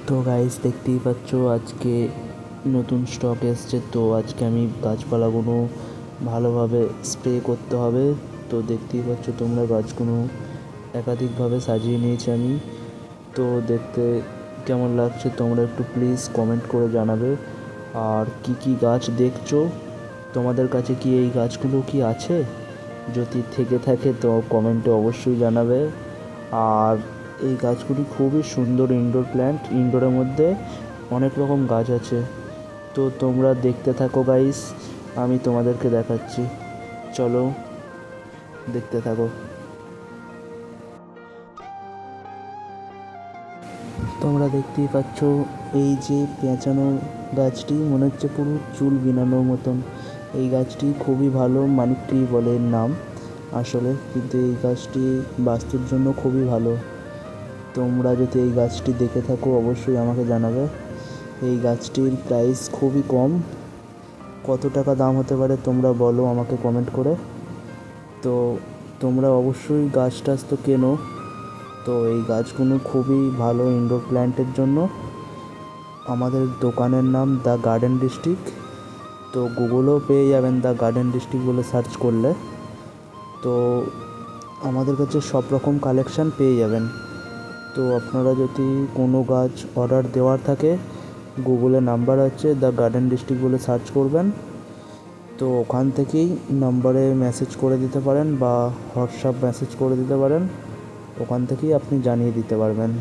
তো গাইস দেখতেই পাচ্ছ আজকে নতুন স্টক এসছে। তো আজকে আমি গাছপালাগুলো ভালোভাবে স্প্রে করতে হবে। তো দেখতেই পাচ্ছ তোমরা গাছগুলো একাধিকভাবে সাজিয়ে নিয়েছি আমি। তো দেখতে কেমন লাগছে তোমরা একটু প্লিজ কমেন্ট করে জানাবে। আর কি কি গাছ দেখছো, তোমাদের কাছে কি এই গাছগুলো কি আছে? যদি থেকে থাকে তো কমেন্টে অবশ্যই জানাবে। আর এই গাছগুলি খুবই সুন্দর ইনডোর প্ল্যান্ট। ইনডোরের মধ্যে অনেক রকম গাছ আছে। তো তোমরা দেখতে থাকো গাইস, আমি তোমাদেরকে দেখাচ্ছি। চলো দেখতে থাকো। তোমরা দেখতেই পাচ্ছ এই যে পেঁচানো গাছটি মনে হচ্ছে পুরো চুল বিনানোর মতন। এই গাছটি খুবই ভালো, মানি ট্রি বলে এর নাম আসলে, কিন্তু এই গাছটি বাস্তুর জন্য খুবই ভালো। তোমরা যদি এই গাছটি দেখে থাকো অবশ্যই আমাকে জানাবে। এই গাছটির প্রাইস খুবই কম। কত টাকা দাম হতে পারে তোমরা বলো আমাকে কমেন্ট করে। তো তোমরা অবশ্যই গাছ টাছ তো কেনো। তো এই গাছগুলো খুবই ভালো ইনডোর প্ল্যান্টের জন্য। আমাদের দোকানের নাম দ্য গার্ডেন ডিস্ট্রিক্ট। তো গুগলেও পেয়ে যাবেন দ্য গার্ডেন ডিস্ট্রিক্ট বলে সার্চ করলে। তো আমাদের কাছে সব রকম কালেকশান পেয়ে যাবেন। তো আপনারা যদি কোনো গাছ অর্ডার দেওয়ার থাকে, গুগলে নাম্বার আছে দ্য গার্ডেন ডিস্ট্রিক্ট বলে সার্চ করবেন। তো ওখান থেকেই নাম্বারে মেসেজ করে দিতে পারেন বা হোয়াটসঅ্যাপ মেসেজ করে দিতে পারেন, ওখান থেকেই আপনি জানিয়ে দিতে পারবেন।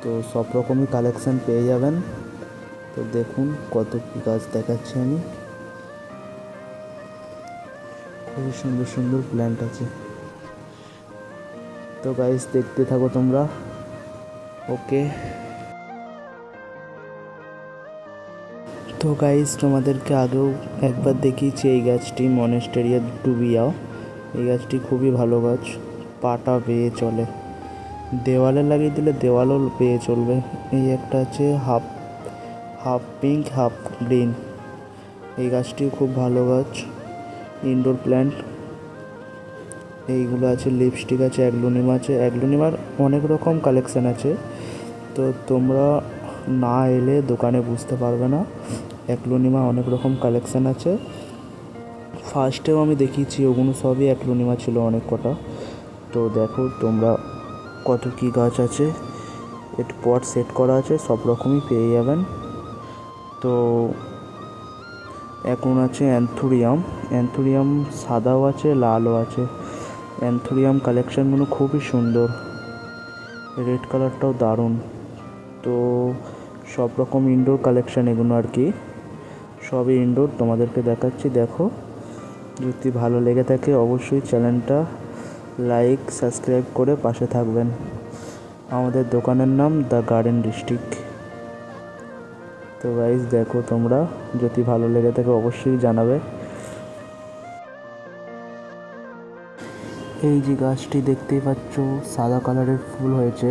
তো সব রকমই কালেকশান পেয়ে যাবেন। তো দেখুন কত কী গাছ দেখাচ্ছি আমি, খুবই সুন্দর সুন্দর প্ল্যান্ট আছে। তো গাইস দেখতে থাকো তোমরা। ওকে। তো গাইস তোমাদেরকে আগেও একবার দেখিয়েছি এই গাছটি, মনেস্টেরিয়া ডুবিয়া। এই গাছটি খুবই ভালো গাছ, পাটা বেয়ে চলে, দেওয়ালে লাগিয়ে দিলে দেওয়ালও বেয়ে চলবে। এই একটা আছে half half pink half green, এই গাছটি খুব ভালো গাছ, ইনডোর প্ল্যান্ট। এইগুলো আছে, লিপস্টিক আছে, অ্যাগলোনিমা আছে। অ্যাগলোনিমার অনেক রকম কালেকশান আছে, তো তোমরা না এলে দোকানে বুঝতে পারবে না। অ্যাগলোনিমা অনেক রকম কালেকশান আছে। ফার্স্টেও আমি দেখিয়েছি, ওগুলো সবই অ্যাগলোনিমা ছিল অনেক কটা। তো দেখো তোমরা কত কী গাছ আছে, একটু পট সেট করা আছে, সব রকমই পেয়ে যাবেন। তো এখন আছে অ্যান্থুরিয়াম। অ্যান্থুরিয়াম সাদাও আছে লালও আছে। অ্যান্থুরিয়াম কালেকশানগুলো খুবই সুন্দর, রেড কালারটাও দারুণ। তো সব রকম ইনডোর কালেকশান এগুলো আর কি, সবই ইনডোর তোমাদেরকে দেখাচ্ছি। দেখো যদি ভালো লেগে থাকে অবশ্যই চ্যানেলটা লাইক সাবস্ক্রাইব করে পাশে থাকবেন। আমাদের দোকানের নাম দ্য গার্ডেন ডিস্ট্রিক্ট। তো গাইস দেখো তোমরা, যদি ভালো লেগে থাকে অবশ্যই জানাবে। এই যে গাছটি দেখতেই পাচ্ছ সাদা কালারের ফুল হয়েছে।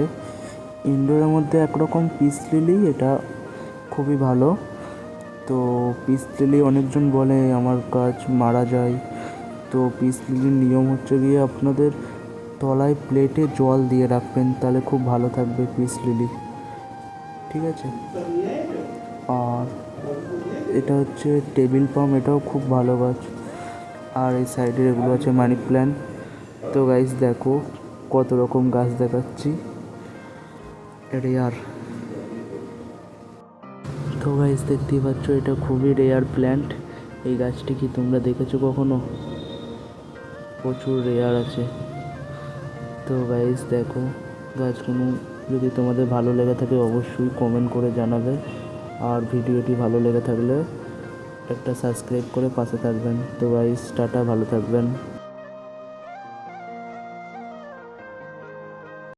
ইনডোরের মধ্যে একরকম পিস লিলি, এটা খুবই ভালো। তো পিস লিলি অনেকজন বলে আমার গাছ মারা যায়। তো পিস লিলির নিয়ম হচ্ছে গিয়ে আপনাদের তলায় প্লেটে জল দিয়ে রাখবেন, তাহলে খুব ভালো থাকবে পিস লিলি, ঠিক আছে। আর এটা হচ্ছে টেবিল পাম, এটাও খুব ভালো গাছ। আর এই সাইডের এগুলো আছে মানি প্ল্যান্ট। তো গাইস দেখো কত রকম গাছ দেখাচ্ছি, রেয়ার। তো গাইস দেখতেই পাচ্ছ এটা খুবই রেয়ার প্ল্যান্ট। এই গাছটি কি তোমরা দেখেছো কখনো? প্রচুর রেয়ার আছে। তো গাইস দেখো গাছগুলো, যদি তোমাদের ভালো লেগে থাকে অবশ্যই কমেন্ট করে জানাবে। আর ভিডিওটি ভালো লেগে থাকলে একটা সাবস্ক্রাইব করে পাশে থাকবেন। তো গাইস টাটা, ভালো থাকবেন।